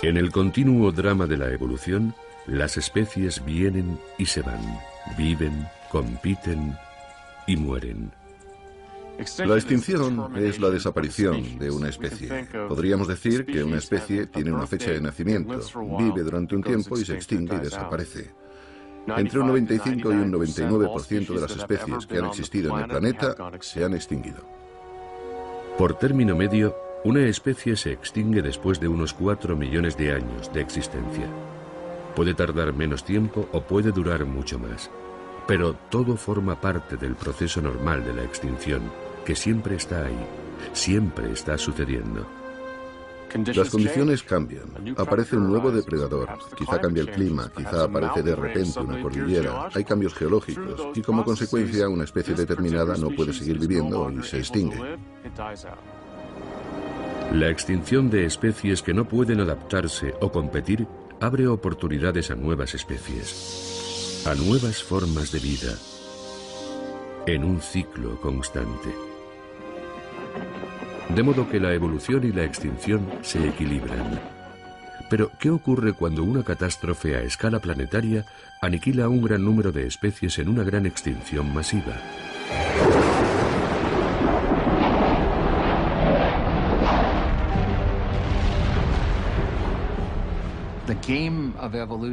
En el continuo drama de la evolución, las especies vienen y se van, viven, compiten y mueren. La extinción es la desaparición de una especie. Podríamos decir que una especie tiene una fecha de nacimiento, vive durante un tiempo y se extingue y desaparece. Entre un 95 y un 99% de las especies que han existido en el planeta se han extinguido. Por término medio, una especie se extingue después de unos 4 millones de años de existencia. Puede tardar menos tiempo o puede durar mucho más. Pero todo forma parte del proceso normal de la extinción, que siempre está ahí, siempre está sucediendo. Las condiciones cambian. Aparece un nuevo depredador. Quizá cambia el clima, quizá aparece de repente una cordillera. Hay cambios geológicos y como consecuencia una especie determinada no puede seguir viviendo y se extingue. La extinción de especies que no pueden adaptarse o competir abre oportunidades a nuevas especies, a nuevas formas de vida, en un ciclo constante. De modo que la evolución y la extinción se equilibran. Pero, ¿qué ocurre cuando una catástrofe a escala planetaria aniquila a un gran número de especies en una gran extinción masiva?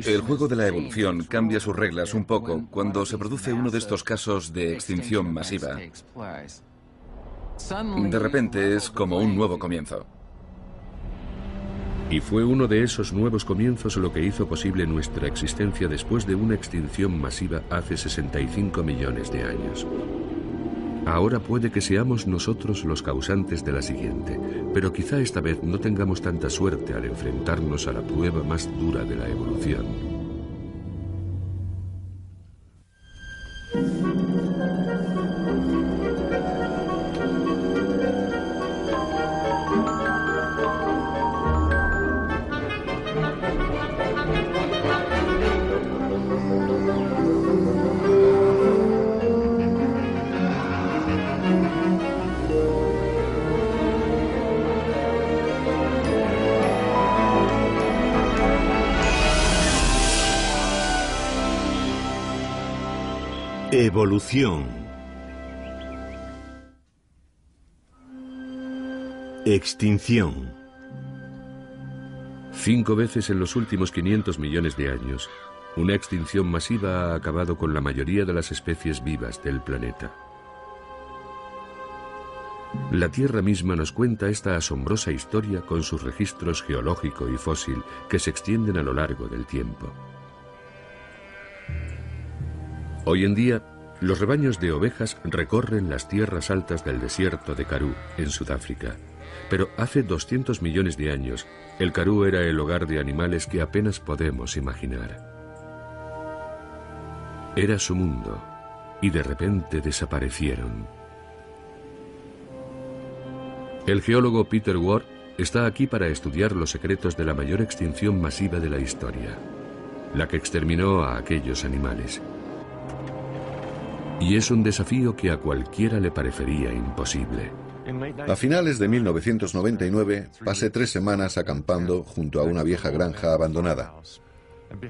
El juego de la evolución cambia sus reglas un poco cuando se produce uno de estos casos de extinción masiva. De repente es como un nuevo comienzo. Y fue uno de esos nuevos comienzos lo que hizo posible nuestra existencia después de una extinción masiva hace 65 millones de años. Ahora puede que seamos nosotros los causantes de la siguiente, pero quizá esta vez no tengamos tanta suerte al enfrentarnos a la prueba más dura de la evolución. Evolución. Extinción. 5 veces en los últimos 500 millones de años, una extinción masiva ha acabado con la mayoría de las especies vivas del planeta. La Tierra misma nos cuenta esta asombrosa historia con sus registros geológico y fósil que se extienden a lo largo del tiempo. Hoy en día, los rebaños de ovejas recorren las tierras altas del desierto de Karoo, en Sudáfrica. Pero hace 200 millones de años, el Karoo era el hogar de animales que apenas podemos imaginar. Era su mundo, y de repente desaparecieron. El geólogo Peter Ward está aquí para estudiar los secretos de la mayor extinción masiva de la historia, la que exterminó a aquellos animales. Y es un desafío que a cualquiera le parecería imposible. A finales de 1999 pasé 3 semanas acampando junto a una vieja granja abandonada.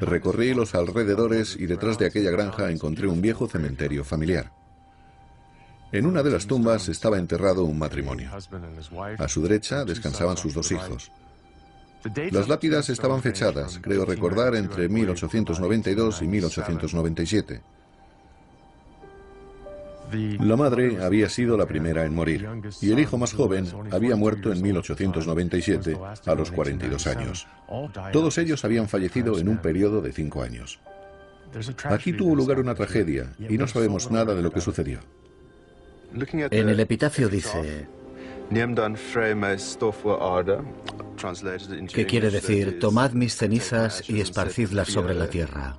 Recorrí los alrededores y detrás de aquella granja encontré un viejo cementerio familiar. En una de las tumbas estaba enterrado un matrimonio. A su derecha descansaban sus 2 hijos. Las lápidas estaban fechadas, creo recordar, entre 1892 y 1897. La madre había sido la primera en morir, y el hijo más joven había muerto en 1897, a los 42 años. Todos ellos habían fallecido en un periodo de 5 años. Aquí tuvo lugar una tragedia, y no sabemos nada de lo que sucedió. En el epitafio dice, que quiere decir, tomad mis cenizas y esparcidlas sobre la tierra.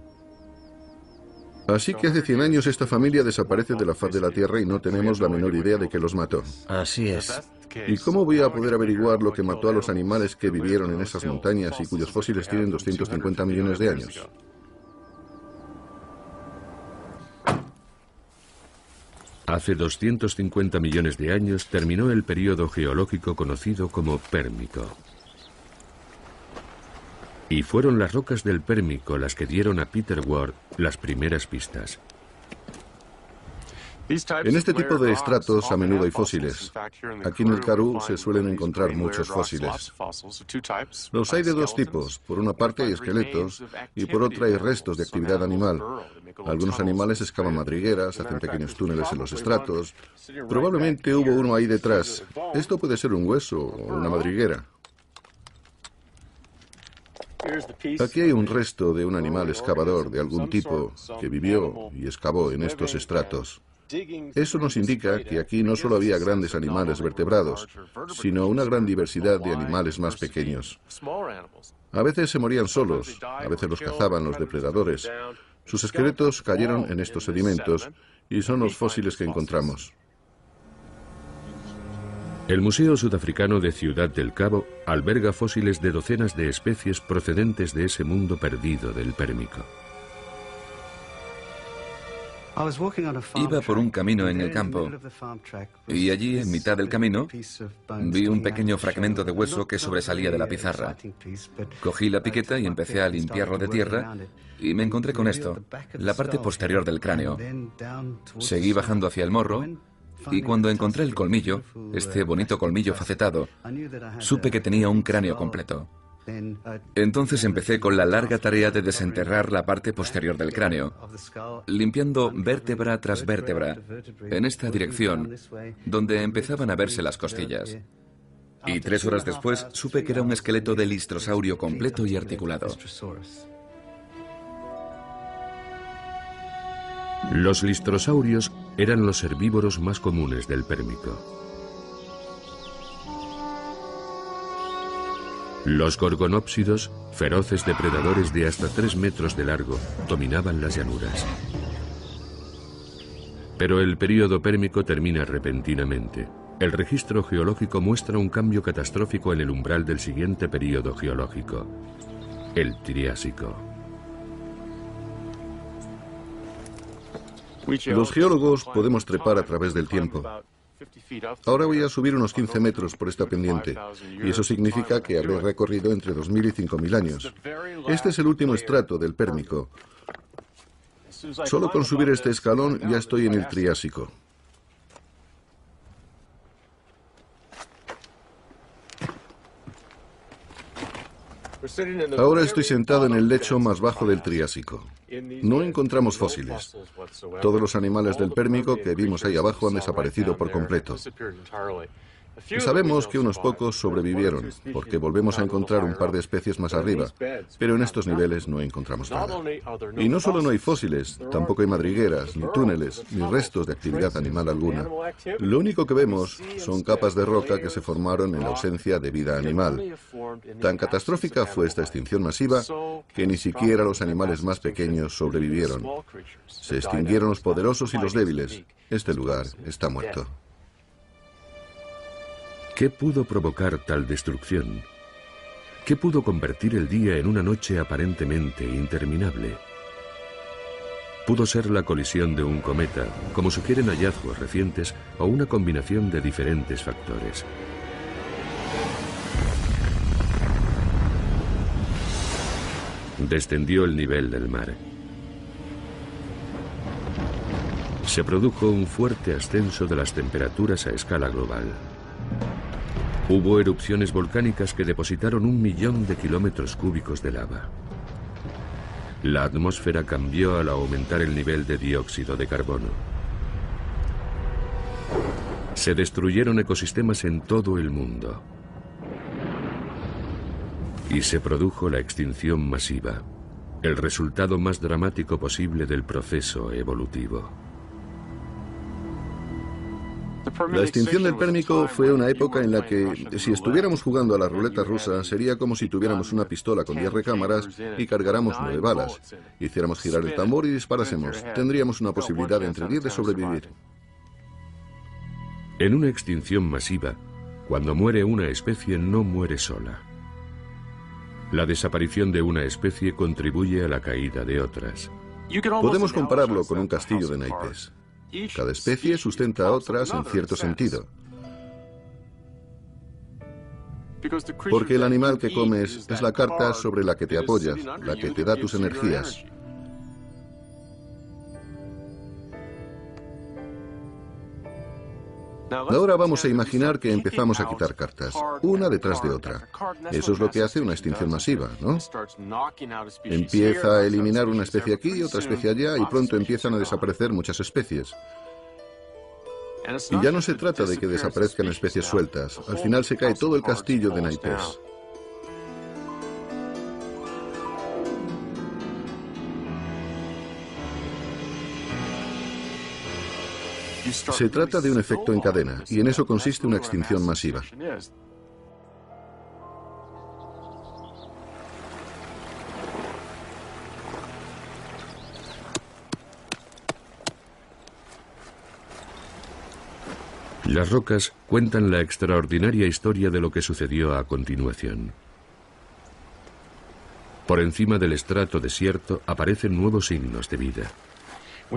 Así que hace 100 años esta familia desaparece de la faz de la Tierra y no tenemos la menor idea de qué los mató. Así es. ¿Y cómo voy a poder averiguar lo que mató a los animales que vivieron en esas montañas y cuyos fósiles tienen 250 millones de años? Hace 250 millones de años terminó el período geológico conocido como Pérmico. Y fueron las rocas del Pérmico las que dieron a Peter Ward las primeras pistas. En este tipo de estratos a menudo hay fósiles. Aquí en el Karoo se suelen encontrar muchos fósiles. Los hay de dos tipos. Por una parte hay esqueletos y por otra hay restos de actividad animal. Algunos animales excavan madrigueras, hacen pequeños túneles en los estratos. Probablemente hubo uno ahí detrás. Esto puede ser un hueso o una madriguera. Aquí hay un resto de un animal excavador de algún tipo que vivió y excavó en estos estratos. Eso nos indica que aquí no solo había grandes animales vertebrados, sino una gran diversidad de animales más pequeños. A veces se morían solos, a veces los cazaban los depredadores. Sus esqueletos cayeron en estos sedimentos y son los fósiles que encontramos. El Museo Sudafricano de Ciudad del Cabo alberga fósiles de docenas de especies procedentes de ese mundo perdido del Pérmico. Iba por un camino en el campo y allí, en mitad del camino, vi un pequeño fragmento de hueso que sobresalía de la pizarra. Cogí la piqueta y empecé a limpiarlo de tierra y me encontré con esto, la parte posterior del cráneo. Seguí bajando hacia el morro y cuando encontré el colmillo, este bonito colmillo facetado, supe que tenía un cráneo completo. Entonces empecé con la larga tarea de desenterrar la parte posterior del cráneo, limpiando vértebra tras vértebra, en esta dirección, donde empezaban a verse las costillas. Y 3 horas después supe que era un esqueleto de listrosaurio completo y articulado. Los listrosaurios eran los herbívoros más comunes del Pérmico. Los gorgonópsidos, feroces depredadores de hasta 3 metros de largo, dominaban las llanuras. Pero el período pérmico termina repentinamente. El registro geológico muestra un cambio catastrófico en el umbral del siguiente período geológico, el Triásico. Los geólogos podemos trepar a través del tiempo. Ahora voy a subir unos 15 metros por esta pendiente, y eso significa que habré recorrido entre 2000 y 5000 años. Este es el último estrato del Pérmico. Solo con subir este escalón ya estoy en el Triásico. Ahora estoy sentado en el lecho más bajo del Triásico. No encontramos fósiles. Todos los animales del Pérmico que vimos ahí abajo han desaparecido por completo. Sabemos que unos pocos sobrevivieron, porque volvemos a encontrar un par de especies más arriba, pero en estos niveles no encontramos nada. Y no solo no hay fósiles, tampoco hay madrigueras, ni túneles, ni restos de actividad animal alguna. Lo único que vemos son capas de roca que se formaron en la ausencia de vida animal. Tan catastrófica fue esta extinción masiva que ni siquiera los animales más pequeños sobrevivieron. Se extinguieron los poderosos y los débiles. Este lugar está muerto. ¿Qué pudo provocar tal destrucción? ¿Qué pudo convertir el día en una noche aparentemente interminable? Pudo ser la colisión de un cometa, como sugieren hallazgos recientes, o una combinación de diferentes factores. Descendió el nivel del mar. Se produjo un fuerte ascenso de las temperaturas a escala global. Hubo erupciones volcánicas que depositaron 1 millón de kilómetros cúbicos de lava. La atmósfera cambió al aumentar el nivel de dióxido de carbono. Se destruyeron ecosistemas en todo el mundo. Y se produjo la extinción masiva, el resultado más dramático posible del proceso evolutivo. La extinción del Pérmico fue una época en la que, si estuviéramos jugando a la ruleta rusa, sería como si tuviéramos una pistola con 10 recámaras y cargáramos 9 balas. Hiciéramos girar el tambor y disparásemos. Tendríamos una posibilidad entre 10 de sobrevivir. En una extinción masiva, cuando muere una especie no muere sola. La desaparición de una especie contribuye a la caída de otras. Podemos compararlo con un castillo de naipes. Cada especie sustenta a otras en cierto sentido. Porque el animal que comes es la carta sobre la que te apoyas, la que te da tus energías. Ahora vamos a imaginar que empezamos a quitar cartas, una detrás de otra. Eso es lo que hace una extinción masiva, ¿no? Empieza a eliminar una especie aquí, otra especie allá, y pronto empiezan a desaparecer muchas especies. Y ya no se trata de que desaparezcan especies sueltas. Al final se cae todo el castillo de naipes. Se trata de un efecto en cadena, y en eso consiste una extinción masiva. Las rocas cuentan la extraordinaria historia de lo que sucedió a continuación. Por encima del estrato desierto aparecen nuevos signos de vida.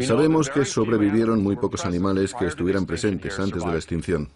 Sabemos que sobrevivieron muy pocos animales que estuvieran presentes antes de la extinción.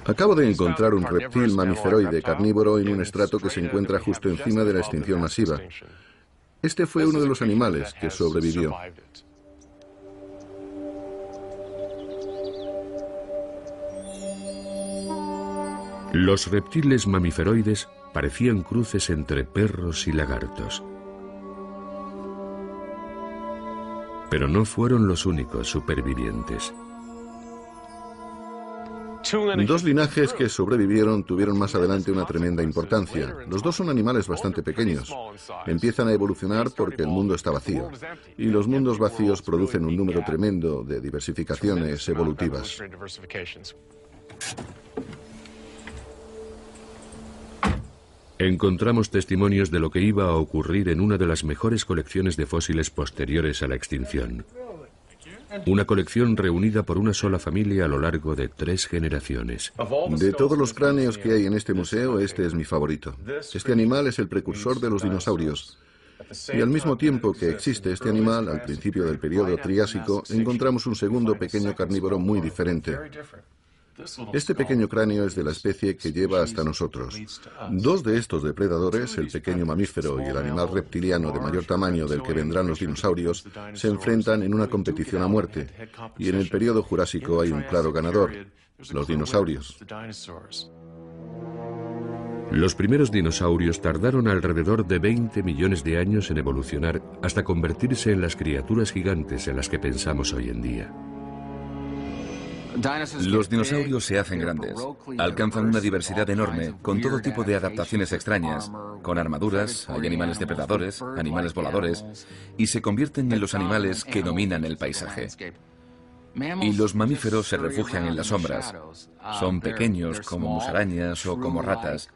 Acabo de encontrar un reptil mamíferoide carnívoro en un estrato que se encuentra justo encima de la extinción masiva. Este fue uno de los animales que sobrevivió. Los reptiles mamíferoides parecían cruces entre perros y lagartos. Pero no fueron los únicos supervivientes. Dos linajes que sobrevivieron tuvieron más adelante una tremenda importancia. Los dos son animales bastante pequeños. Empiezan a evolucionar porque el mundo está vacío. Y los mundos vacíos producen un número tremendo de diversificaciones evolutivas. Encontramos testimonios de lo que iba a ocurrir en una de las mejores colecciones de fósiles posteriores a la extinción. Una colección reunida por una sola familia a lo largo de 3 generaciones. De todos los cráneos que hay en este museo, este es mi favorito. Este animal es el precursor de los dinosaurios. Y al mismo tiempo que existe este animal, al principio del periodo Triásico, encontramos un segundo pequeño carnívoro muy diferente. Este pequeño cráneo es de la especie que lleva hasta nosotros. Dos de estos depredadores, el pequeño mamífero y el animal reptiliano de mayor tamaño del que vendrán los dinosaurios, se enfrentan en una competición a muerte. Y en el periodo Jurásico hay un claro ganador: los dinosaurios. Los primeros dinosaurios tardaron alrededor de 20 millones de años en evolucionar hasta convertirse en las criaturas gigantes en las que pensamos hoy en día. Los dinosaurios se hacen grandes, alcanzan una diversidad enorme, con todo tipo de adaptaciones extrañas, con armaduras, hay animales depredadores, animales voladores, y se convierten en los animales que dominan el paisaje. Y los mamíferos se refugian en las sombras. Son pequeños, como musarañas o como ratas.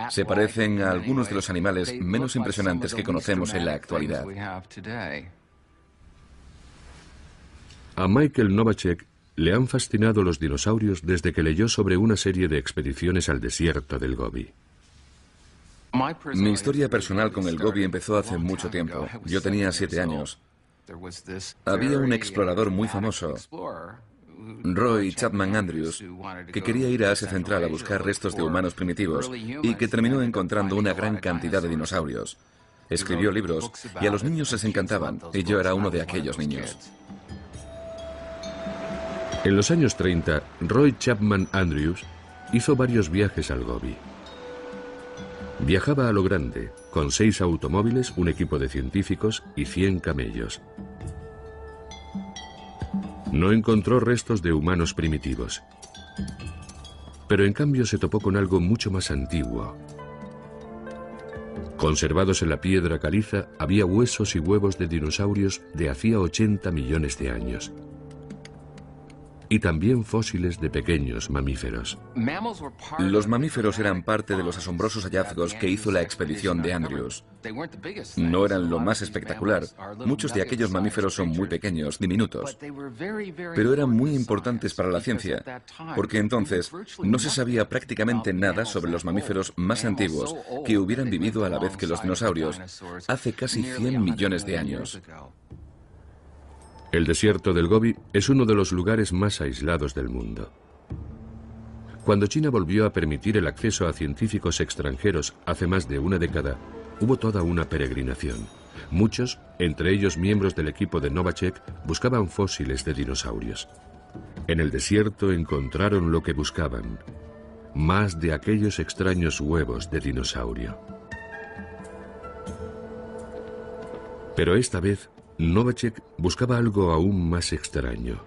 Se parecen a algunos de los animales menos impresionantes que conocemos en la actualidad. A Michael Novacek le han fascinado los dinosaurios desde que leyó sobre una serie de expediciones al desierto del Gobi. Mi historia personal con el Gobi empezó hace mucho tiempo. Yo tenía 7 años. Había un explorador muy famoso, Roy Chapman Andrews, que quería ir a Asia Central a buscar restos de humanos primitivos y que terminó encontrando una gran cantidad de dinosaurios. Escribió libros y a los niños les encantaban, y yo era uno de aquellos niños. En los años 30, Roy Chapman Andrews hizo varios viajes al Gobi. Viajaba a lo grande, con 6 automóviles, un equipo de científicos y 100 camellos. No encontró restos de humanos primitivos. Pero en cambio se topó con algo mucho más antiguo. Conservados en la piedra caliza, había huesos y huevos de dinosaurios de hacía 80 millones de años. y también fósiles de pequeños mamíferos. Los mamíferos eran parte de los asombrosos hallazgos que hizo la expedición de Andrews. No eran lo más espectacular. Muchos de aquellos mamíferos son muy pequeños, diminutos. Pero eran muy importantes para la ciencia, porque entonces no se sabía prácticamente nada sobre los mamíferos más antiguos que hubieran vivido a la vez que los dinosaurios, hace casi 100 millones de años. El desierto del Gobi es uno de los lugares más aislados del mundo. Cuando China volvió a permitir el acceso a científicos extranjeros hace más de una década, hubo toda una peregrinación. Muchos, entre ellos miembros del equipo de Novacek, buscaban fósiles de dinosaurios. En el desierto encontraron lo que buscaban: más de aquellos extraños huevos de dinosaurio. Pero esta vez, Novacek buscaba algo aún más extraño.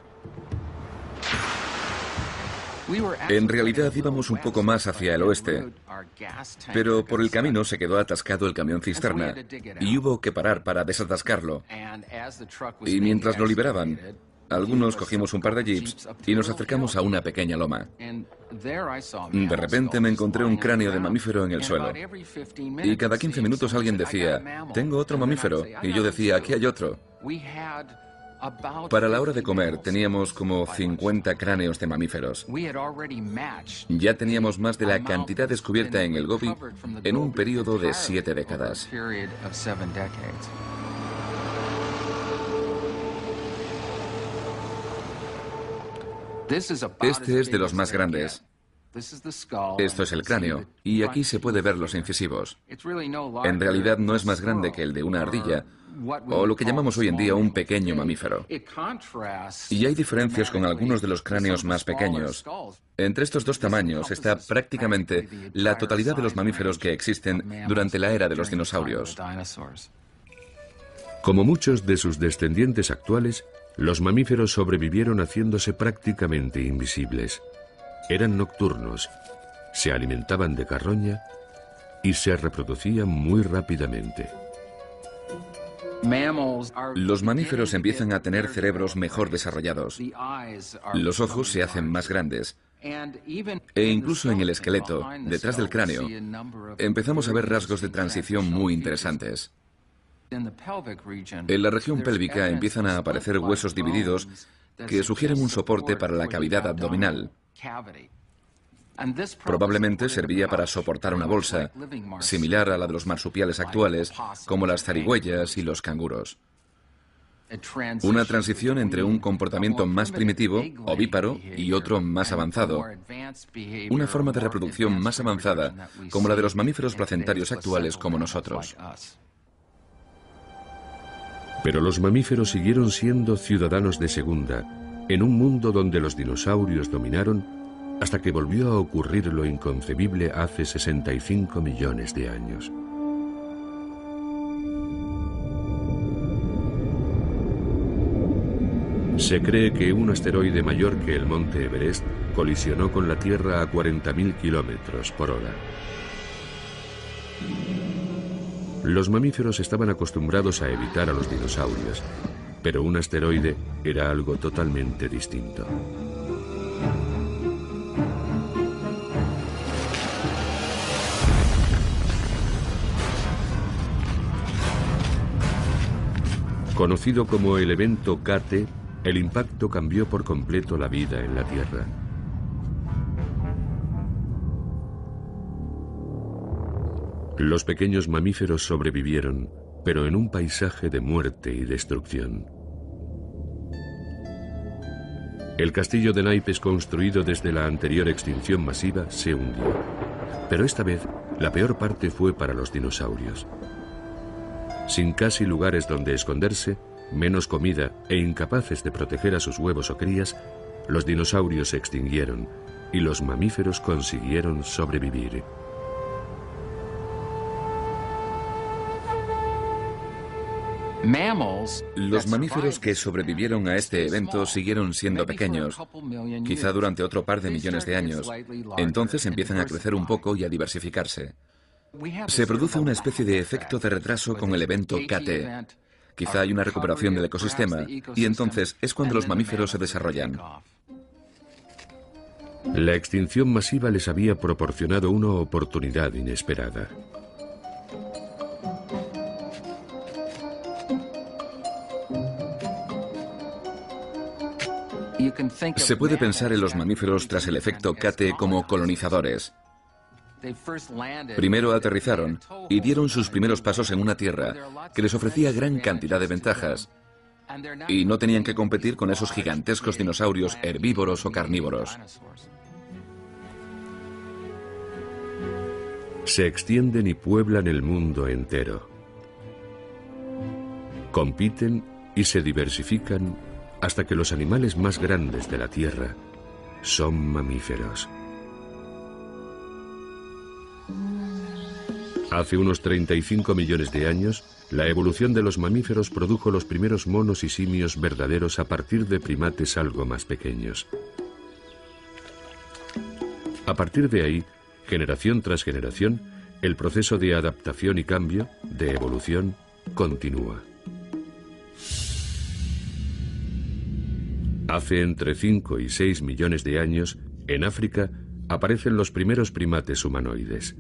En realidad íbamos un poco más hacia el oeste, pero por el camino se quedó atascado el camión cisterna y hubo que parar para desatascarlo. Y mientras lo liberaban, algunos cogimos un par de jeeps y nos acercamos a una pequeña loma. De repente me encontré un cráneo de mamífero en el suelo. Y cada 15 minutos alguien decía: «Tengo otro mamífero». Y yo decía: «Aquí hay otro». Para la hora de comer teníamos como 50 cráneos de mamíferos. Ya teníamos más de la cantidad descubierta en el Gobi en un periodo de 7 décadas. Este es de los más grandes. Esto es el cráneo, y aquí se puede ver los incisivos. En realidad no es más grande que el de una ardilla, o lo que llamamos hoy en día un pequeño mamífero. Y hay diferencias con algunos de los cráneos más pequeños. Entre estos dos tamaños está prácticamente la totalidad de los mamíferos que existen durante la era de los dinosaurios. Como muchos de sus descendientes actuales, los mamíferos sobrevivieron haciéndose prácticamente invisibles. Eran nocturnos, se alimentaban de carroña y se reproducían muy rápidamente. Los mamíferos empiezan a tener cerebros mejor desarrollados. Los ojos se hacen más grandes. E incluso en el esqueleto, detrás del cráneo, empezamos a ver rasgos de transición muy interesantes. En la región pélvica empiezan a aparecer huesos divididos que sugieren un soporte para la cavidad abdominal. Probablemente servía para soportar una bolsa, similar a la de los marsupiales actuales, como las zarigüeyas y los canguros. Una transición entre un comportamiento más primitivo, ovíparo, y otro más avanzado. Una forma de reproducción más avanzada, como la de los mamíferos placentarios actuales como nosotros. Pero los mamíferos siguieron siendo ciudadanos de segunda, en un mundo donde los dinosaurios dominaron, hasta que volvió a ocurrir lo inconcebible hace 65 millones de años. Se cree que un asteroide mayor que el monte Everest colisionó con la Tierra a 40.000 kilómetros por hora. Los mamíferos estaban acostumbrados a evitar a los dinosaurios, pero un asteroide era algo totalmente distinto. Conocido como el evento Kate, el impacto cambió por completo la vida en la Tierra. Los pequeños mamíferos sobrevivieron, pero en un paisaje de muerte y destrucción. El castillo de naipes construido desde la anterior extinción masiva se hundió. Pero esta vez, la peor parte fue para los dinosaurios. Sin casi lugares donde esconderse, menos comida e incapaces de proteger a sus huevos o crías, los dinosaurios se extinguieron y los mamíferos consiguieron sobrevivir. Los mamíferos que sobrevivieron a este evento siguieron siendo pequeños, quizá durante otro par de millones de años. Entonces empiezan a crecer un poco y a diversificarse. Se produce una especie de efecto de retraso con el evento KT. Quizá hay una recuperación del ecosistema y entonces es cuando los mamíferos se desarrollan. La extinción masiva les había proporcionado una oportunidad inesperada. Se puede pensar en los mamíferos tras el efecto Kate como colonizadores. Primero aterrizaron y dieron sus primeros pasos en una tierra que les ofrecía gran cantidad de ventajas, y no tenían que competir con esos gigantescos dinosaurios herbívoros o carnívoros. Se extienden y pueblan el mundo entero. Compiten y se diversifican hasta que los animales más grandes de la Tierra son mamíferos. Hace unos 35 millones de años, la evolución de los mamíferos produjo los primeros monos y simios verdaderos a partir de primates algo más pequeños. A partir de ahí, generación tras generación, el proceso de adaptación y cambio, de evolución, continúa. Hace entre 5 y 6 millones de años, en África, aparecen los primeros primates humanoides.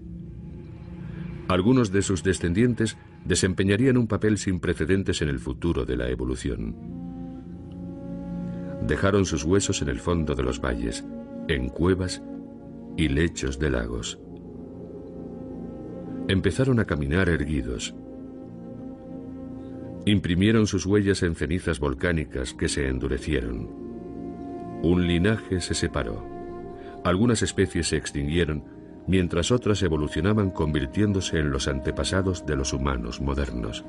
Algunos de sus descendientes desempeñarían un papel sin precedentes en el futuro de la evolución. Dejaron sus huesos en el fondo de los valles, en cuevas y lechos de lagos. Empezaron a caminar erguidos. Imprimieron sus huellas en cenizas volcánicas que se endurecieron. Un linaje se separó. Algunas especies se extinguieron, mientras otras evolucionaban convirtiéndose en los antepasados de los humanos modernos.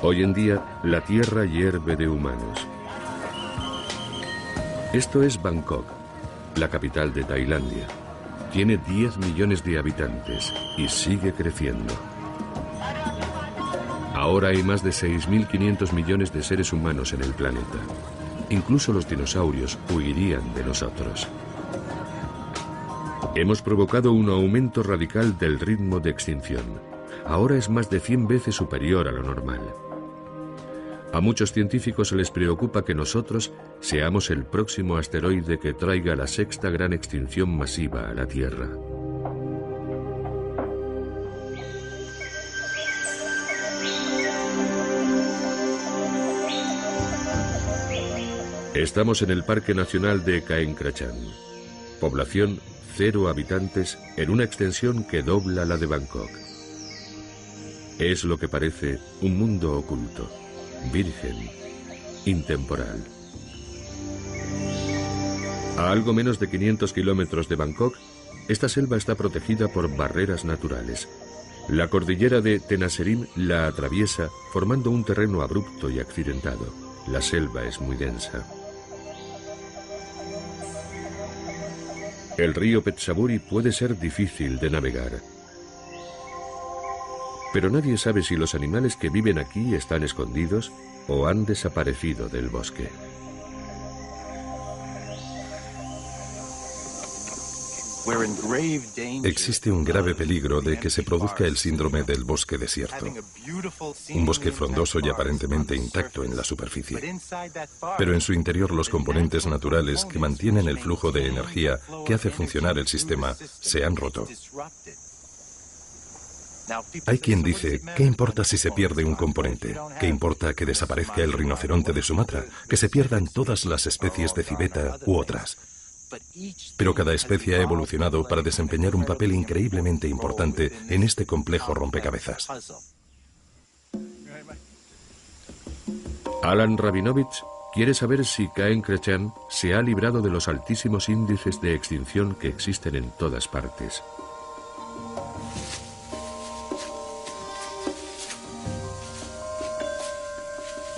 Hoy en día, la Tierra hierve de humanos. Esto es Bangkok, la capital de Tailandia. Tiene 10 millones de habitantes y sigue creciendo. Ahora hay más de 6.500 millones de seres humanos en el planeta. Incluso los dinosaurios huirían de nosotros. Hemos provocado un aumento radical del ritmo de extinción. Ahora es más de 100 veces superior a lo normal. A muchos científicos les preocupa que nosotros seamos el próximo asteroide que traiga la sexta gran extinción masiva a la Tierra. Estamos en el Parque Nacional de Caen Krachan. Población 0 habitantes en una extensión que dobla la de Bangkok. Es lo que parece un mundo oculto, virgen, intemporal. A algo menos de 500 kilómetros de Bangkok, esta selva está protegida por barreras naturales. La cordillera de Tenasserim la atraviesa formando un terreno abrupto y accidentado. La selva es muy densa. El río Petsaburi puede ser difícil de navegar. Pero nadie sabe si los animales que viven aquí están escondidos o han desaparecido del bosque. Existe un grave peligro de que se produzca el síndrome del bosque desierto. Un bosque frondoso y aparentemente intacto en la superficie. Pero en su interior los componentes naturales que mantienen el flujo de energía que hace funcionar el sistema se han roto. Hay quien dice, ¿qué importa si se pierde un componente? ¿Qué importa que desaparezca el rinoceronte de Sumatra? Que se pierdan todas las especies de civeta u otras. Pero cada especie ha evolucionado para desempeñar un papel increíblemente importante en este complejo rompecabezas. Alan Rabinovich quiere saber si Caen Krachan se ha librado de los altísimos índices de extinción que existen en todas partes.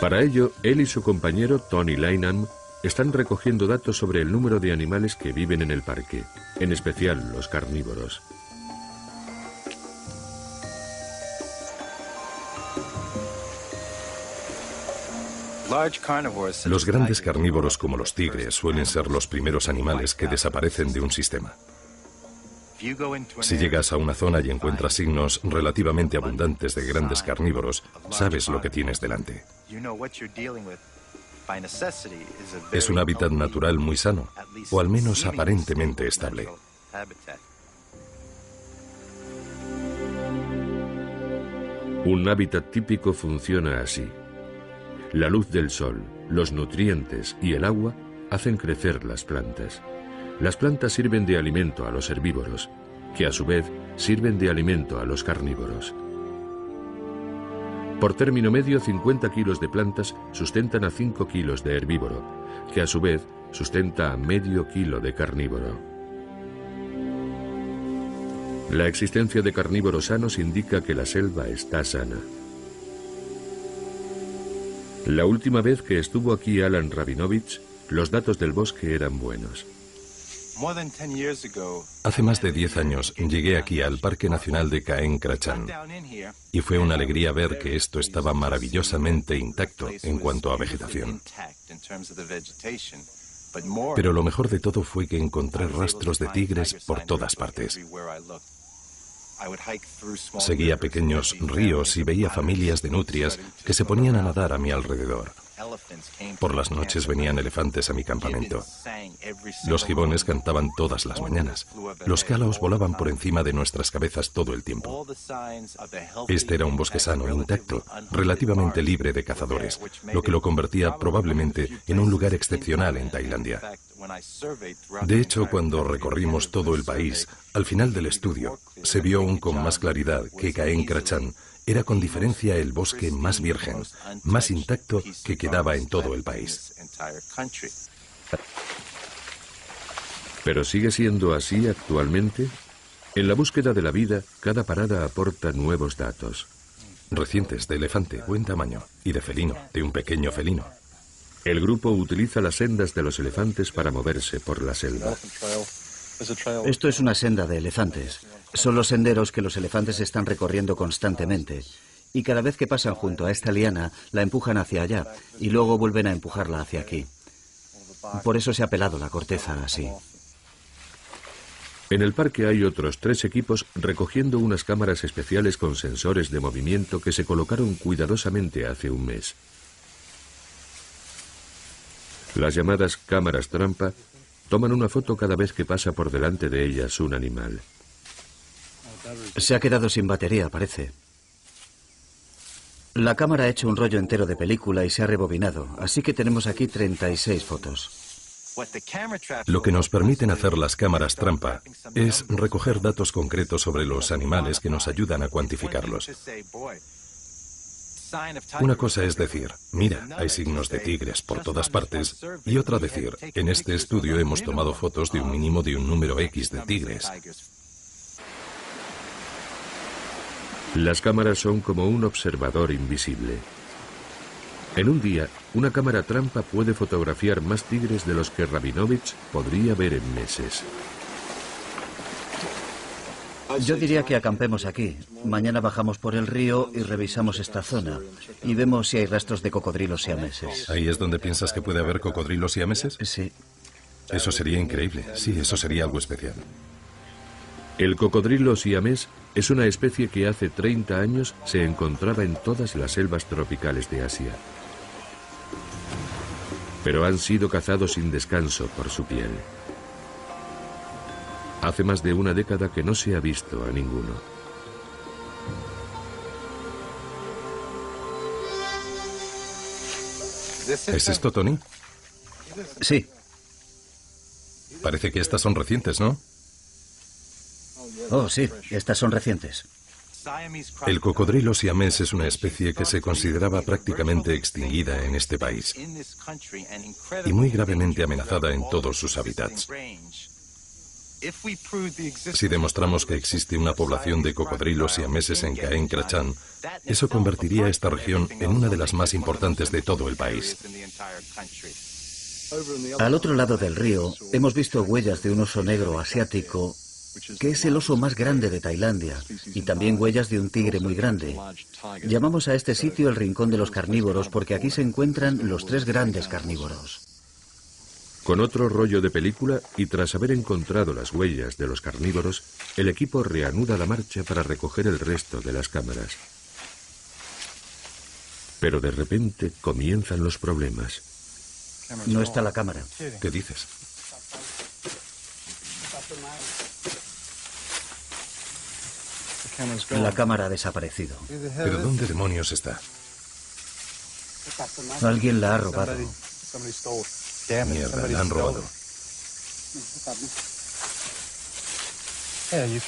Para ello, él y su compañero Tony Lynham están recogiendo datos sobre el número de animales que viven en el parque, en especial los carnívoros. Los grandes carnívoros como los tigres suelen ser los primeros animales que desaparecen de un sistema. Si llegas a una zona y encuentras signos relativamente abundantes de grandes carnívoros, sabes lo que tienes delante. Es un hábitat natural muy sano, o al menos aparentemente estable. Un hábitat típico funciona así. La luz del sol, los nutrientes y el agua hacen crecer las plantas. Las plantas sirven de alimento a los herbívoros, que a su vez sirven de alimento a los carnívoros. Por término medio, 50 kilos de plantas sustentan a 5 kilos de herbívoro, que a su vez sustenta a medio kilo de carnívoro. La existencia de carnívoros sanos indica que la selva está sana. La última vez que estuvo aquí Alan Rabinovich, los datos del bosque eran buenos. Hace más de 10 años llegué aquí al Parque Nacional de Caen Krachan y fue una alegría ver que esto estaba maravillosamente intacto en cuanto a vegetación. Pero lo mejor de todo fue que encontré rastros de tigres por todas partes. Seguía pequeños ríos y veía familias de nutrias que se ponían a nadar a mi alrededor. Por las noches venían elefantes a mi campamento. Los gibones cantaban todas las mañanas. Los calaos volaban por encima de nuestras cabezas todo el tiempo. Este era un bosque sano, intacto, relativamente libre de cazadores, lo que lo convertía probablemente en un lugar excepcional en Tailandia. De hecho, cuando recorrimos todo el país, al final del estudio, se vio aún con más claridad que Caen Krachan era con diferencia el bosque más virgen, más intacto que quedaba en todo el país. ¿Pero sigue siendo así actualmente? En la búsqueda de la vida, cada parada aporta nuevos datos. Recientes de elefante, buen tamaño, y de felino, de un pequeño felino. El grupo utiliza las sendas de los elefantes para moverse por la selva. Esto es una senda de elefantes. Son los senderos que los elefantes están recorriendo constantemente. Y cada vez que pasan junto a esta liana, la empujan hacia allá y luego vuelven a empujarla hacia aquí. Por eso se ha pelado la corteza así. En el parque hay otros 3 equipos recogiendo unas cámaras especiales con sensores de movimiento que se colocaron cuidadosamente hace un mes. Las llamadas cámaras trampa toman una foto cada vez que pasa por delante de ellas un animal. Se ha quedado sin batería, parece. La cámara ha hecho un rollo entero de película y se ha rebobinado, así que tenemos aquí 36 fotos. Lo que nos permiten hacer las cámaras trampa es recoger datos concretos sobre los animales que nos ayudan a cuantificarlos. Una cosa es decir, mira, hay signos de tigres por todas partes, y otra decir, en este estudio hemos tomado fotos de un mínimo de un número X de tigres. Las cámaras son como un observador invisible. En un día, una cámara trampa puede fotografiar más tigres de los que Rabinovich podría ver en meses. Yo diría que acampemos aquí. Mañana bajamos por el río y revisamos esta zona. Y vemos si hay rastros de cocodrilos siameses. ¿Ahí es donde piensas que puede haber cocodrilos siameses? Sí. Eso sería increíble. Sí, eso sería algo especial. El cocodrilo siamés es una especie que hace 30 años se encontraba en todas las selvas tropicales de Asia. Pero han sido cazados sin descanso por su piel. Hace más de una década que no se ha visto a ninguno. ¿Es esto, Tony? Sí. Parece que estas son recientes, ¿no? Oh, sí, estas son recientes. El cocodrilo siamés es una especie que se consideraba prácticamente extinguida en este país y muy gravemente amenazada en todos sus hábitats. Si demostramos que existe una población de cocodrilos siameses en Caen Krachan, eso convertiría a esta región en una de las más importantes de todo el país. Al otro lado del río hemos visto huellas de un oso negro asiático, que es el oso más grande de Tailandia, y también huellas de un tigre muy grande. Llamamos a este sitio el Rincón de los Carnívoros porque aquí se encuentran los 3 grandes carnívoros. Con otro rollo de película y tras haber encontrado las huellas de los carnívoros, el equipo reanuda la marcha para recoger el resto de las cámaras. Pero de repente comienzan los problemas. No está la cámara. ¿Qué dices? La cámara ha desaparecido. ¿Pero dónde demonios está? Alguien la ha robado. Mierda, la han robado.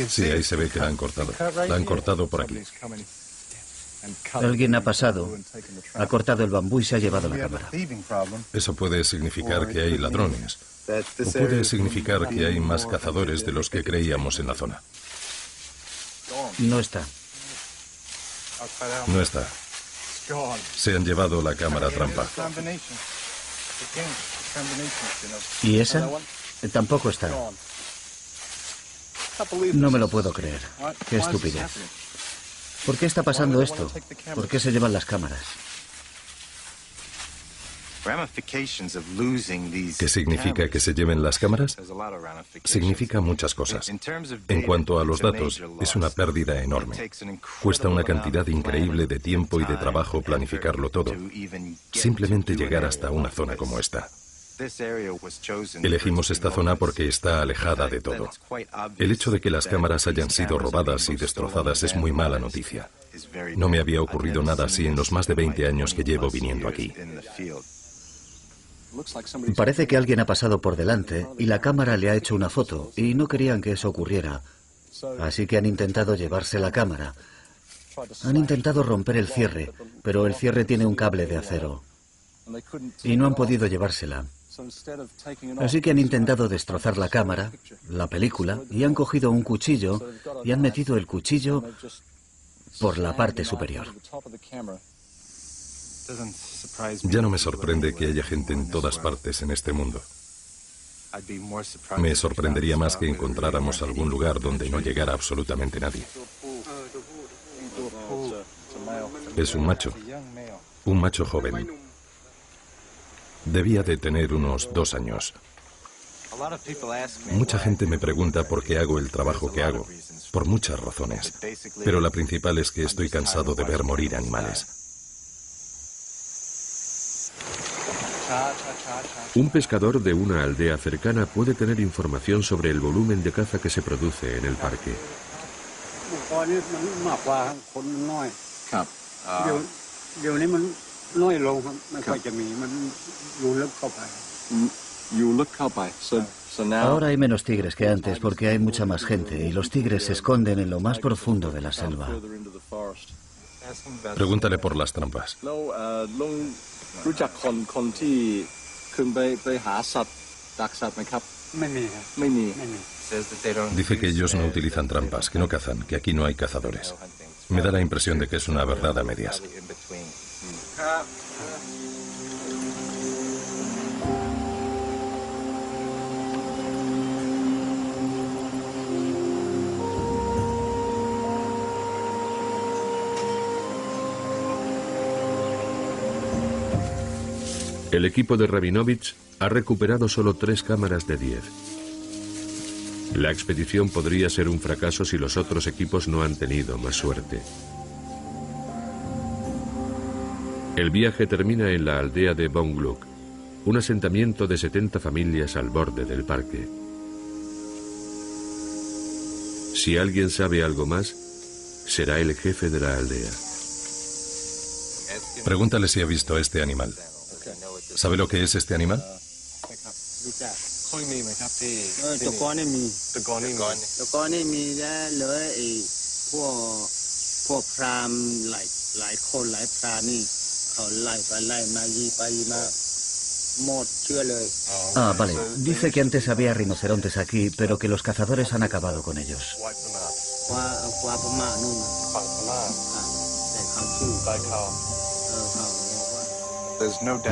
Sí, ahí se ve que la han cortado. La han cortado por aquí. Alguien ha pasado, ha cortado el bambú y se ha llevado la cámara. Eso puede significar que hay ladrones. O puede significar que hay más cazadores de los que creíamos en la zona. No está. No está. Se han llevado la cámara trampa. ¿Y esa? Tampoco está. No me lo puedo creer. Qué estupidez. ¿Por qué está pasando esto? ¿Por qué se llevan las cámaras? ¿Qué significa que se lleven las cámaras? Significa muchas cosas. En cuanto a los datos, es una pérdida enorme. Cuesta una cantidad increíble de tiempo y de trabajo planificarlo todo. Simplemente llegar hasta una zona como esta. Elegimos esta zona porque está alejada de todo. El hecho de que las cámaras hayan sido robadas y destrozadas es muy mala noticia. No me había ocurrido nada así en los más de 20 años que llevo viniendo aquí. Parece que alguien ha pasado por delante y la cámara le ha hecho una foto y no querían que eso ocurriera. Así que han intentado llevarse la cámara. Han intentado romper el cierre, pero el cierre tiene un cable de acero. Y no han podido llevársela. Así que han intentado destrozar la cámara, la película, y han cogido un cuchillo y han metido el cuchillo por la parte superior. Ya no me sorprende que haya gente en todas partes en este mundo. Me sorprendería más que encontráramos algún lugar donde no llegara absolutamente nadie. Es un macho joven. Debía de tener unos 2 años. Mucha gente me pregunta por qué hago el trabajo que hago, por muchas razones, pero la principal es que estoy cansado de ver morir animales. Un pescador de una aldea cercana puede tener información sobre el volumen de caza que se produce en el parque. Ahora hay menos tigres que antes porque hay mucha más gente y los tigres se esconden en lo más profundo de la selva. Pregúntale por las trampas. Dice que ellos no utilizan trampas, que no cazan, que aquí no hay cazadores. Me da la impresión de que es una verdad a medias. El equipo de Rabinovich ha recuperado solo 3 cámaras de 10. La expedición podría ser un fracaso si los otros equipos no han tenido más suerte. El viaje termina en la aldea de Bongluk, un asentamiento de 70 familias al borde del parque. Si alguien sabe algo más, será el jefe de la aldea. Pregúntale si ha visto este animal. ¿Sabe lo que es este animal? Ah, vale. Dice que antes había rinocerontes aquí, pero que los cazadores han acabado con ellos.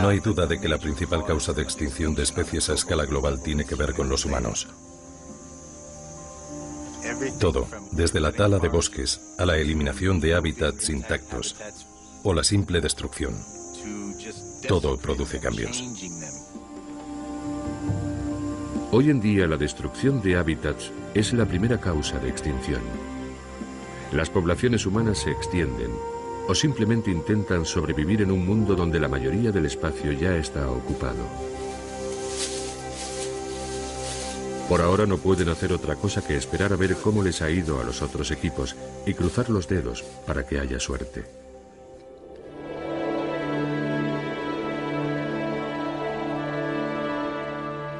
No hay duda de que la principal causa de extinción de especies a escala global tiene que ver con los humanos. Todo, desde la tala de bosques a la eliminación de hábitats intactos o la simple destrucción, todo produce cambios. Hoy en día la destrucción de hábitats es la primera causa de extinción. Las poblaciones humanas se extienden o simplemente intentan sobrevivir en un mundo donde la mayoría del espacio ya está ocupado. Por ahora no pueden hacer otra cosa que esperar a ver cómo les ha ido a los otros equipos y cruzar los dedos para que haya suerte.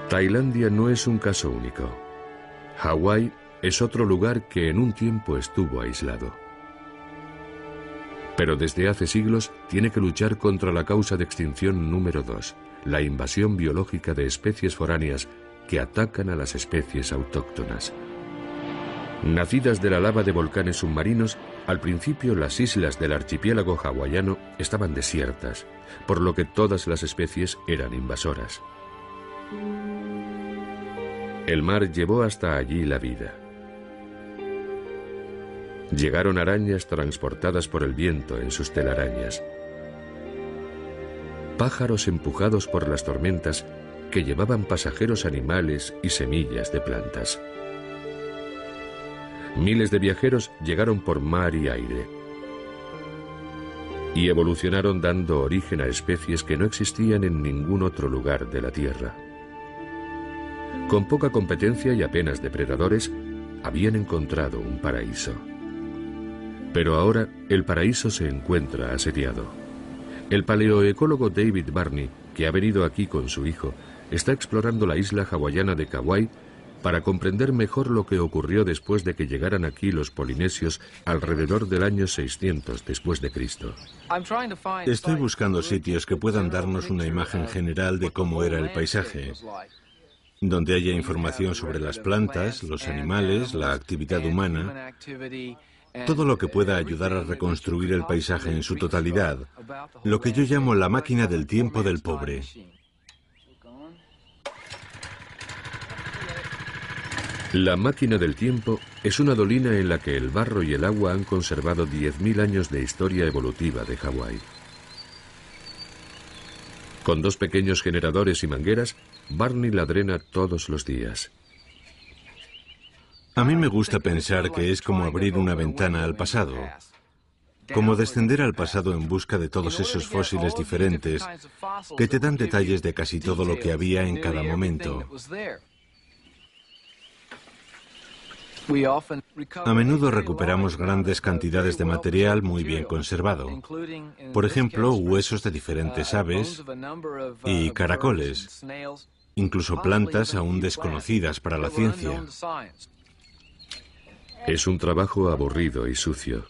Tailandia no es un caso único. Hawái es otro lugar que en un tiempo estuvo aislado. Pero desde hace siglos tiene que luchar contra la causa de extinción número 2, la invasión biológica de especies foráneas que atacan a las especies autóctonas. Nacidas de la lava de volcanes submarinos, al principio las islas del archipiélago hawaiano estaban desiertas, por lo que todas las especies eran invasoras. El mar llevó hasta allí la vida. Llegaron arañas transportadas por el viento en sus telarañas, pájaros empujados por las tormentas que llevaban pasajeros animales y semillas de plantas. Miles de viajeros llegaron por mar y aire y evolucionaron dando origen a especies que no existían en ningún otro lugar de la Tierra. Con poca competencia y apenas depredadores, habían encontrado un paraíso. Pero ahora el paraíso se encuentra asediado. El paleoecólogo David Barney, que ha venido aquí con su hijo, está explorando la isla hawaiana de Kauai para comprender mejor lo que ocurrió después de que llegaran aquí los polinesios alrededor del año 600 después de Cristo. Estoy buscando sitios que puedan darnos una imagen general de cómo era el paisaje, donde haya información sobre las plantas, los animales, la actividad humana, todo lo que pueda ayudar a reconstruir el paisaje en su totalidad, lo que yo llamo la máquina del tiempo del pobre. La máquina del tiempo es una dolina en la que el barro y el agua han conservado 10.000 años de historia evolutiva de Hawái. Con 2 pequeños generadores y mangueras, Barney la drena todos los días. A mí me gusta pensar que es como abrir una ventana al pasado, como descender al pasado en busca de todos esos fósiles diferentes que te dan detalles de casi todo lo que había en cada momento. A menudo recuperamos grandes cantidades de material muy bien conservado. Por ejemplo, huesos de diferentes aves y caracoles, incluso plantas aún desconocidas para la ciencia. Es un trabajo aburrido y sucio,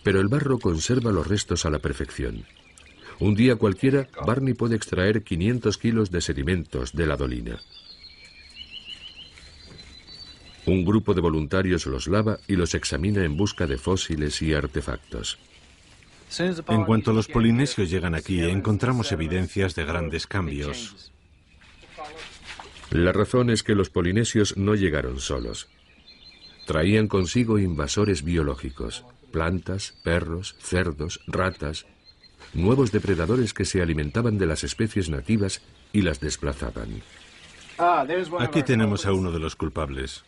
pero el barro conserva los restos a la perfección. Un día cualquiera, Barney puede extraer 500 kilos de sedimentos de la dolina. Un grupo de voluntarios los lava y los examina en busca de fósiles y artefactos. En cuanto los polinesios llegan aquí, encontramos evidencias de grandes cambios. La razón es que los polinesios no llegaron solos. Traían consigo invasores biológicos, plantas, perros, cerdos, ratas, nuevos depredadores que se alimentaban de las especies nativas y las desplazaban. Aquí tenemos a uno de los culpables.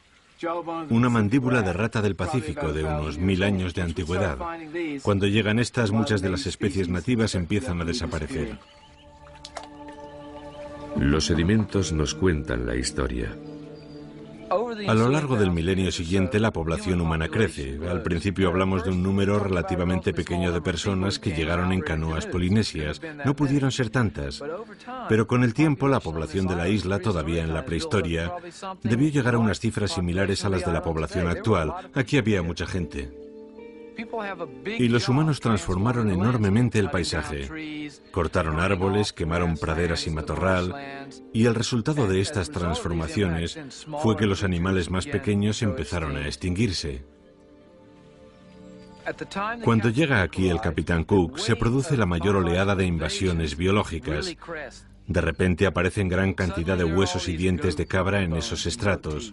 Una mandíbula de rata del Pacífico de unos 1000 años de antigüedad. Cuando llegan estas, muchas de las especies nativas empiezan a desaparecer. Los sedimentos nos cuentan la historia. A lo largo del milenio siguiente, la población humana crece. Al principio hablamos de un número relativamente pequeño de personas que llegaron en canoas polinesias. No pudieron ser tantas. Pero con el tiempo, la población de la isla, todavía en la prehistoria, debió llegar a unas cifras similares a las de la población actual. Aquí había mucha gente. Y los humanos transformaron enormemente el paisaje. Cortaron árboles, quemaron praderas y matorral, y el resultado de estas transformaciones fue que los animales más pequeños empezaron a extinguirse. Cuando llega aquí el capitán Cook, se produce la mayor oleada de invasiones biológicas. De repente aparecen gran cantidad de huesos y dientes de cabra en esos estratos.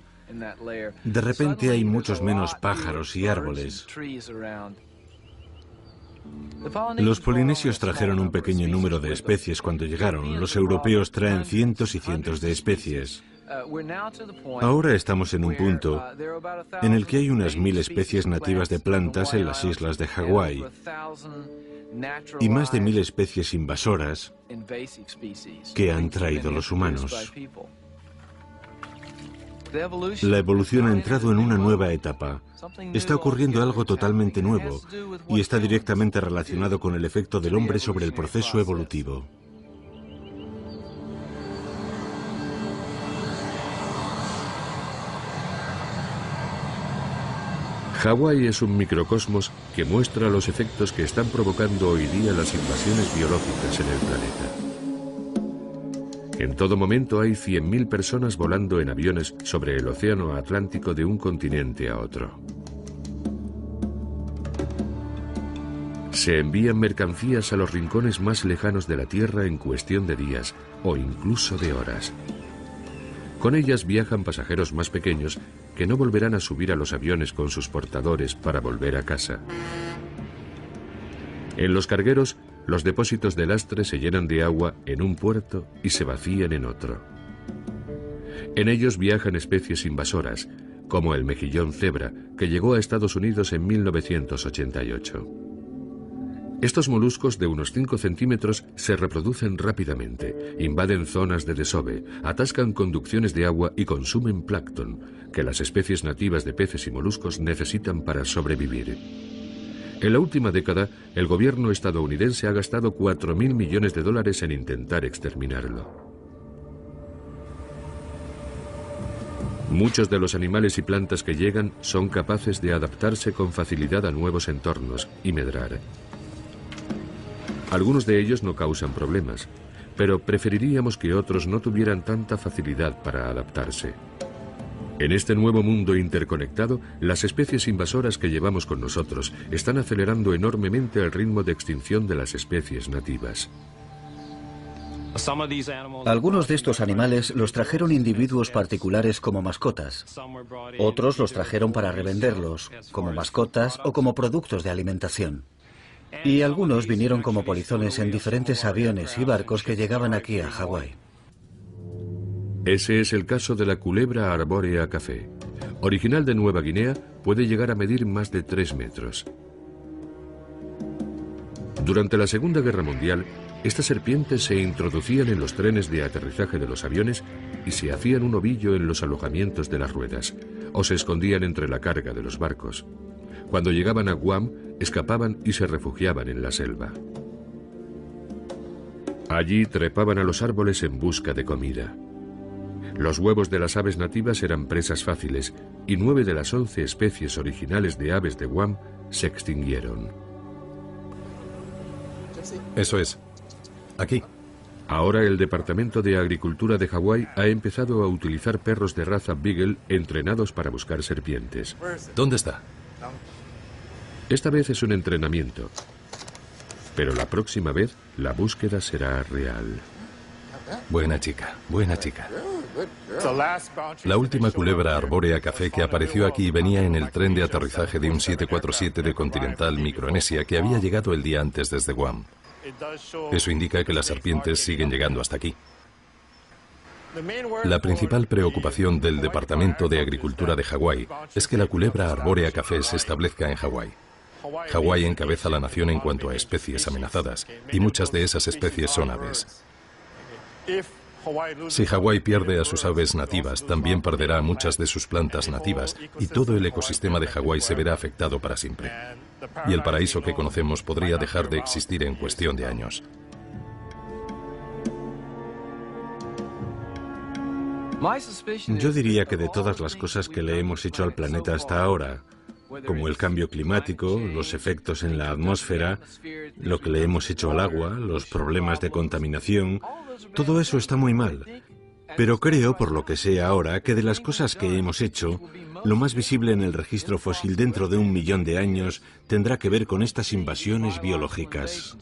De repente hay muchos menos pájaros y árboles. Los polinesios trajeron un pequeño número de especies cuando llegaron. Los europeos traen cientos y cientos de especies. Ahora estamos en un punto en el que hay unas 1000 especies nativas de plantas en las islas de Hawái y más de 1000 especies invasoras que han traído los humanos. La evolución ha entrado en una nueva etapa. Está ocurriendo algo totalmente nuevo y está directamente relacionado con el efecto del hombre sobre el proceso evolutivo. Hawái es un microcosmos que muestra los efectos que están provocando hoy día las invasiones biológicas en el planeta. En todo momento hay 100.000 personas volando en aviones sobre el océano Atlántico de un continente a otro. Se envían mercancías a los rincones más lejanos de la Tierra en cuestión de días o incluso de horas. Con ellas viajan pasajeros más pequeños que no volverán a subir a los aviones con sus portadores para volver a casa. En los cargueros, los depósitos de lastre se llenan de agua en un puerto y se vacían en otro. En ellos viajan especies invasoras, como el mejillón cebra, que llegó a Estados Unidos en 1988. Estos moluscos de unos 5 centímetros se reproducen rápidamente, invaden zonas de desove, atascan conducciones de agua y consumen plancton, que las especies nativas de peces y moluscos necesitan para sobrevivir. En la última década, el gobierno estadounidense ha gastado $4.000 millones en intentar exterminarlo. Muchos de los animales y plantas que llegan son capaces de adaptarse con facilidad a nuevos entornos y medrar. Algunos de ellos no causan problemas, pero preferiríamos que otros no tuvieran tanta facilidad para adaptarse. En este nuevo mundo interconectado, las especies invasoras que llevamos con nosotros están acelerando enormemente el ritmo de extinción de las especies nativas. Algunos de estos animales los trajeron individuos particulares como mascotas. Otros los trajeron para revenderlos, como mascotas o como productos de alimentación. Y algunos vinieron como polizones en diferentes aviones y barcos que llegaban aquí a Hawái. Ese es el caso de la culebra arbórea café. Original de Nueva Guinea, puede llegar a medir más de 3 metros. Durante la Segunda Guerra Mundial, estas serpientes se introducían en los trenes de aterrizaje de los aviones y se hacían un ovillo en los alojamientos de las ruedas, o se escondían entre la carga de los barcos. Cuando llegaban a Guam, escapaban y se refugiaban en la selva. Allí trepaban a los árboles en busca de comida. Los huevos de las aves nativas eran presas fáciles y 9 de las 11 especies originales de aves de Guam se extinguieron. Eso es. Aquí. Ahora el Departamento de Agricultura de Hawái ha empezado a utilizar perros de raza Beagle entrenados para buscar serpientes. ¿Dónde está? Esta vez es un entrenamiento, pero la próxima vez la búsqueda será real. Buena chica, buena chica. La última culebra arbórea café que apareció aquí venía en el tren de aterrizaje de un 747 de Continental Micronesia que había llegado el día antes desde Guam. Eso indica que las serpientes siguen llegando hasta aquí. La principal preocupación del Departamento de Agricultura de Hawái es que la culebra arbórea café se establezca en Hawái. Hawái encabeza la nación en cuanto a especies amenazadas, y muchas de esas especies son aves. Si Hawái pierde a sus aves nativas, también perderá muchas de sus plantas nativas, y todo el ecosistema de Hawái se verá afectado para siempre. Y el paraíso que conocemos podría dejar de existir en cuestión de años. Yo diría que de todas las cosas que le hemos hecho al planeta hasta ahora, como el cambio climático, los efectos en la atmósfera, lo que le hemos hecho al agua, los problemas de contaminación, todo eso está muy mal. Pero creo, por lo que sé ahora, que de las cosas que hemos hecho, lo más visible en el registro fósil dentro de 1 millón de años tendrá que ver con estas invasiones biológicas.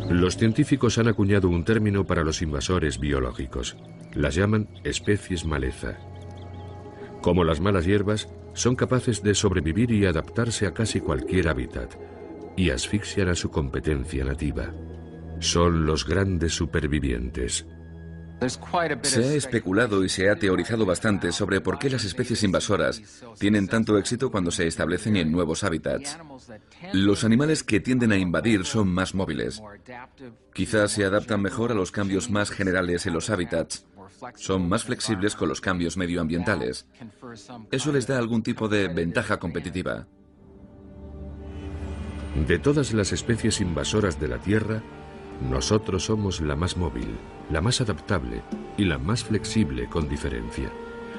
Los científicos han acuñado un término para los invasores biológicos. Las llaman especies maleza. Como las malas hierbas, son capaces de sobrevivir y adaptarse a casi cualquier hábitat, y asfixian a su competencia nativa. Son los grandes supervivientes. Se ha especulado y se ha teorizado bastante sobre por qué las especies invasoras tienen tanto éxito cuando se establecen en nuevos hábitats. Los animales que tienden a invadir son más móviles. Quizás se adaptan mejor a los cambios más generales en los hábitats. Son más flexibles con los cambios medioambientales. Eso les da algún tipo de ventaja competitiva. De todas las especies invasoras de la Tierra, nosotros somos la más móvil, la más adaptable y la más flexible con diferencia.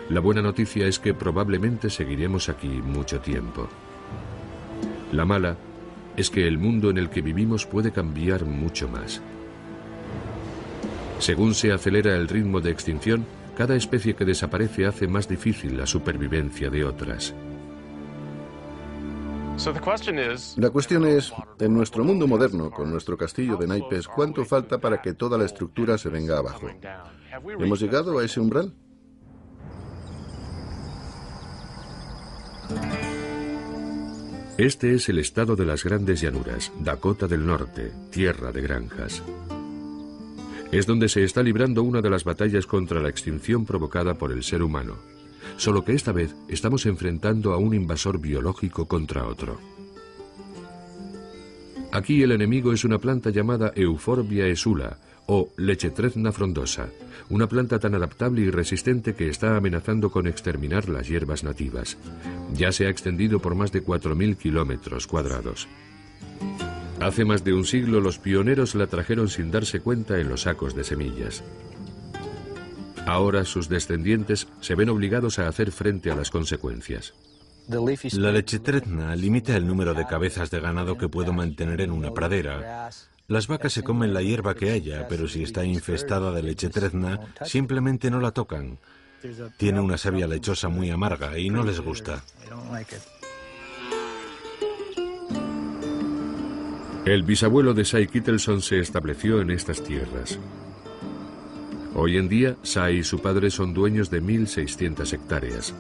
La buena noticia es que probablemente seguiremos aquí mucho tiempo. La mala es que el mundo en el que vivimos puede cambiar mucho más. Según se acelera el ritmo de extinción, cada especie que desaparece hace más difícil la supervivencia de otras. La cuestión es, en nuestro mundo moderno, con nuestro castillo de naipes, ¿cuánto falta para que toda la estructura se venga abajo? ¿Hemos llegado a ese umbral? Este es el estado de las grandes llanuras, Dakota del Norte, tierra de granjas. Es donde se está librando una de las batallas contra la extinción provocada por el ser humano. Solo que esta vez estamos enfrentando a un invasor biológico contra otro. Aquí el enemigo es una planta llamada Euphorbia esula o Lechetrezna frondosa, una planta tan adaptable y resistente que está amenazando con exterminar las hierbas nativas. Ya se ha extendido por más de 4.000 kilómetros cuadrados. Hace más de un siglo los pioneros la trajeron sin darse cuenta en los sacos de semillas. Ahora sus descendientes se ven obligados a hacer frente a las consecuencias. La lechetrezna limita el número de cabezas de ganado que puedo mantener en una pradera. Las vacas se comen la hierba que haya, pero si está infestada de lechetrezna, simplemente no la tocan. Tiene una savia lechosa muy amarga y no les gusta. El bisabuelo de Cy Kittelson se estableció en estas tierras. Hoy en día, Cy y su padre son dueños de 1.600 hectáreas.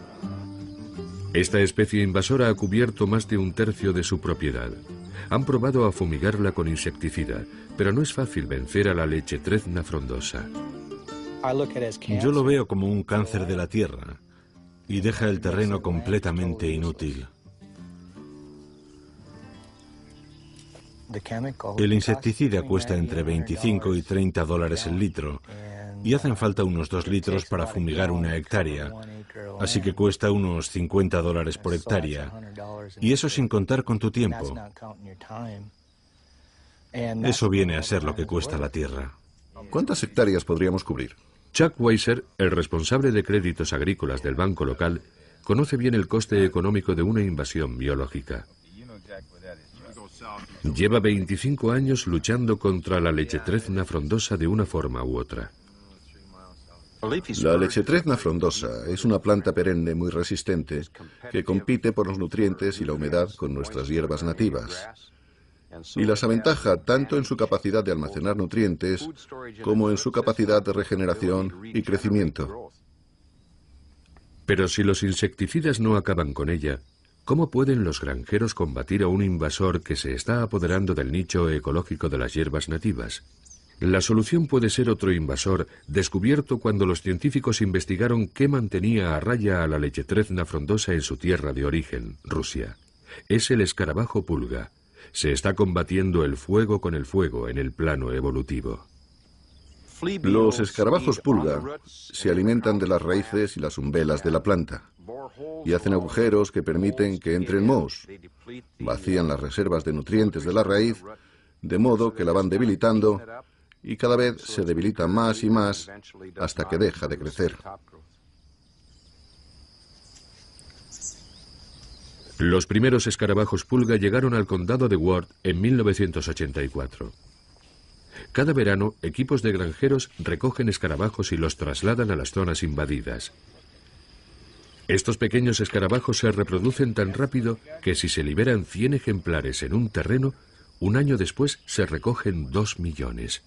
Esta especie invasora ha cubierto más de un tercio de su propiedad. Han probado a fumigarla con insecticida, pero no es fácil vencer a la Lechetrezna frondosa. Yo lo veo como un cáncer de la tierra y deja el terreno completamente inútil. El insecticida cuesta entre 25 y 30 dólares el litro y hacen falta unos 2 litros para fumigar una hectárea, así que cuesta unos 50 dólares por hectárea, y eso sin contar con tu tiempo. Eso viene a ser lo que cuesta la tierra. ¿Cuántas hectáreas podríamos cubrir? Chuck Weiser, el responsable de créditos agrícolas del banco local, conoce bien el coste económico de una invasión biológica. Lleva 25 años luchando contra la lechetrezna frondosa de una forma u otra. La lechetrezna frondosa es una planta perenne muy resistente que compite por los nutrientes y la humedad con nuestras hierbas nativas. Y las aventaja tanto en su capacidad de almacenar nutrientes como en su capacidad de regeneración y crecimiento. Pero si los insecticidas no acaban con ella, ¿cómo pueden los granjeros combatir a un invasor que se está apoderando del nicho ecológico de las hierbas nativas? La solución puede ser otro invasor descubierto cuando los científicos investigaron qué mantenía a raya a la lechetrezna frondosa en su tierra de origen, Rusia. Es el escarabajo pulga. Se está combatiendo el fuego con el fuego en el plano evolutivo. Los escarabajos pulga se alimentan de las raíces y las umbelas de la planta y hacen agujeros que permiten que entren mohos. Vacían las reservas de nutrientes de la raíz, de modo que la van debilitando y cada vez se debilita más y más hasta que deja de crecer. Los primeros escarabajos pulga llegaron al condado de Ward en 1984. Cada verano, equipos de granjeros recogen escarabajos y los trasladan a las zonas invadidas. Estos pequeños escarabajos se reproducen tan rápido que si se liberan 100 ejemplares en un terreno, un año después se recogen 2 millones.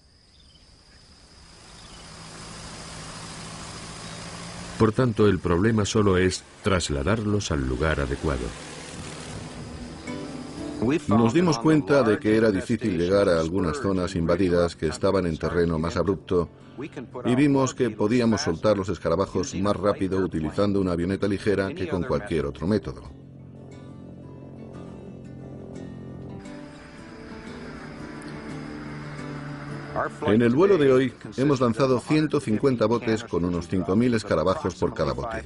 Por tanto, el problema solo es trasladarlos al lugar adecuado. Nos dimos cuenta de que era difícil llegar a algunas zonas invadidas que estaban en terreno más abrupto y vimos que podíamos soltar los escarabajos más rápido utilizando una avioneta ligera que con cualquier otro método. En el vuelo de hoy hemos lanzado 150 botes con unos 5.000 escarabajos por cada bote.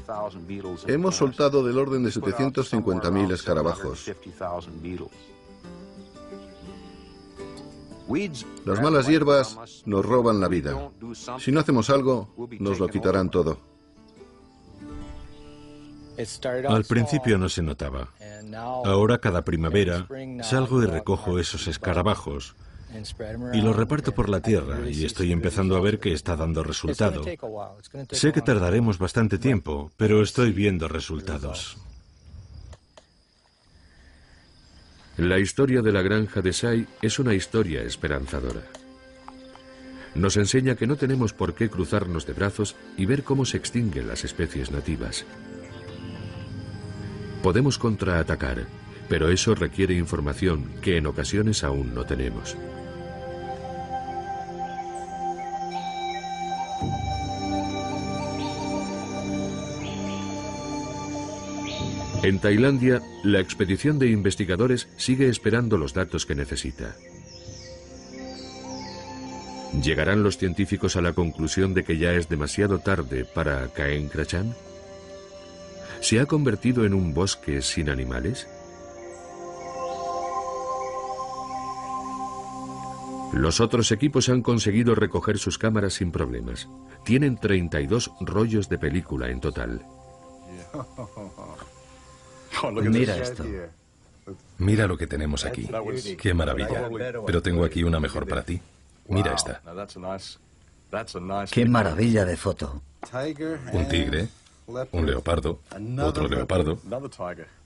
Hemos soltado del orden de 750.000 escarabajos. Las malas hierbas nos roban la vida. Si no hacemos algo, nos lo quitarán todo. Al principio no se notaba. Ahora cada primavera salgo y recojo esos escarabajos y los reparto por la tierra y estoy empezando a ver que está dando resultado. Sé que tardaremos bastante tiempo, pero estoy viendo resultados. La historia de la granja de Say es una historia esperanzadora. Nos enseña que no tenemos por qué cruzarnos de brazos y ver cómo se extinguen las especies nativas. Podemos contraatacar, pero eso requiere información que en ocasiones aún no tenemos. En Tailandia, la expedición de investigadores sigue esperando los datos que necesita. ¿Llegarán los científicos a la conclusión de que ya es demasiado tarde para Caen Krachan? ¿Se ha convertido en un bosque sin animales? Los otros equipos han conseguido recoger sus cámaras sin problemas. Tienen 32 rollos de película en total. Mira esto. Mira lo que tenemos aquí. ¡Qué maravilla! Pero tengo aquí una mejor para ti. Mira esta. ¡Qué maravilla de foto! Un tigre, un leopardo, otro leopardo.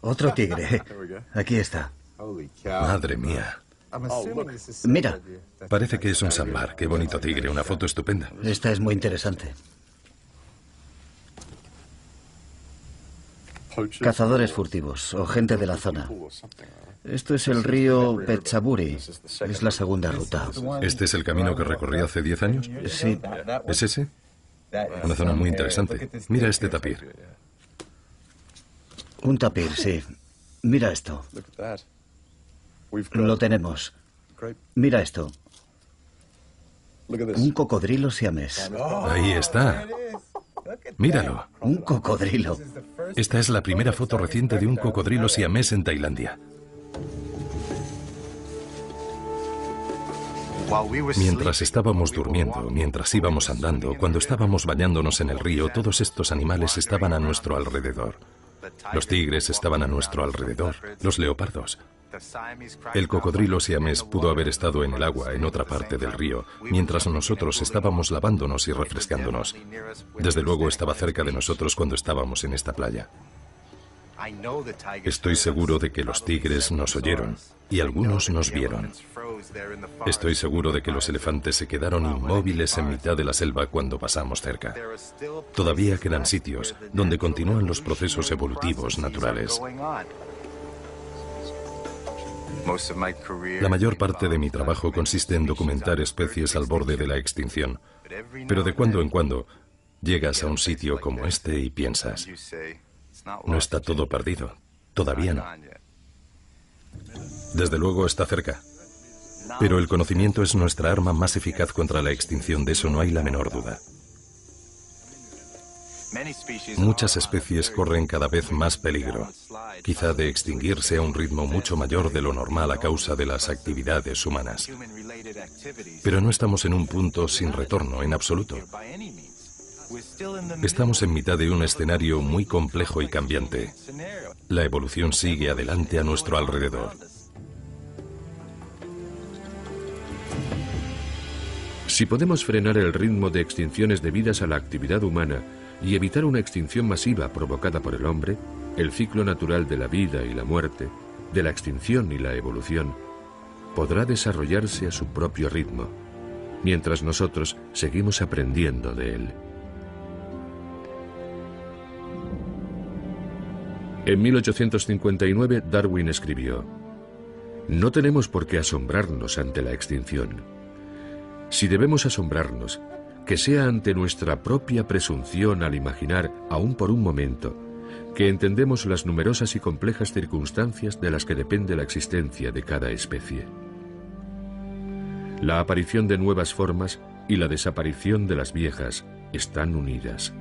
Otro tigre. Aquí está. Madre mía. Mira. Parece que es un sambar. Qué bonito tigre. Una foto estupenda. Esta es muy interesante. Cazadores furtivos o gente de la zona. Esto es el río Phetchaburi. Es la segunda ruta. ¿Este es el camino que recorrí hace 10 años? Sí. ¿Es ese? Una zona muy interesante. Mira este tapir. Un tapir, sí. Mira esto. Lo tenemos. Mira esto. Un cocodrilo siamés. Ahí está. Míralo. Un cocodrilo. Esta es la primera foto reciente de un cocodrilo siamés en Tailandia. Mientras estábamos durmiendo, mientras íbamos andando, cuando estábamos bañándonos en el río, todos estos animales estaban a nuestro alrededor. Los tigres estaban a nuestro alrededor, los leopardos. El cocodrilo siamés pudo haber estado en el agua en otra parte del río, mientras nosotros estábamos lavándonos y refrescándonos. Desde luego estaba cerca de nosotros cuando estábamos en esta playa. Estoy seguro de que los tigres nos oyeron y algunos nos vieron. Estoy seguro de que los elefantes se quedaron inmóviles en mitad de la selva cuando pasamos cerca. Todavía quedan sitios donde continúan los procesos evolutivos naturales. La mayor parte de mi trabajo consiste en documentar especies al borde de la extinción, pero de cuando en cuando llegas a un sitio como este y piensas, no está todo perdido, todavía no. Desde luego está cerca, pero el conocimiento es nuestra arma más eficaz contra la extinción, de eso no hay la menor duda. Muchas especies corren cada vez más peligro, quizá de extinguirse a un ritmo mucho mayor de lo normal a causa de las actividades humanas. Pero no estamos en un punto sin retorno en absoluto. Estamos en mitad de un escenario muy complejo y cambiante. La evolución sigue adelante a nuestro alrededor. Si podemos frenar el ritmo de extinciones debidas a la actividad humana y evitar una extinción masiva provocada por el hombre, el ciclo natural de la vida y la muerte, de la extinción y la evolución, podrá desarrollarse a su propio ritmo, mientras nosotros seguimos aprendiendo de él. En 1859, Darwin escribió: "No tenemos por qué asombrarnos ante la extinción. Si debemos asombrarnos, que sea ante nuestra propia presunción al imaginar, aún por un momento, que entendemos las numerosas y complejas circunstancias de las que depende la existencia de cada especie. La aparición de nuevas formas y la desaparición de las viejas están unidas.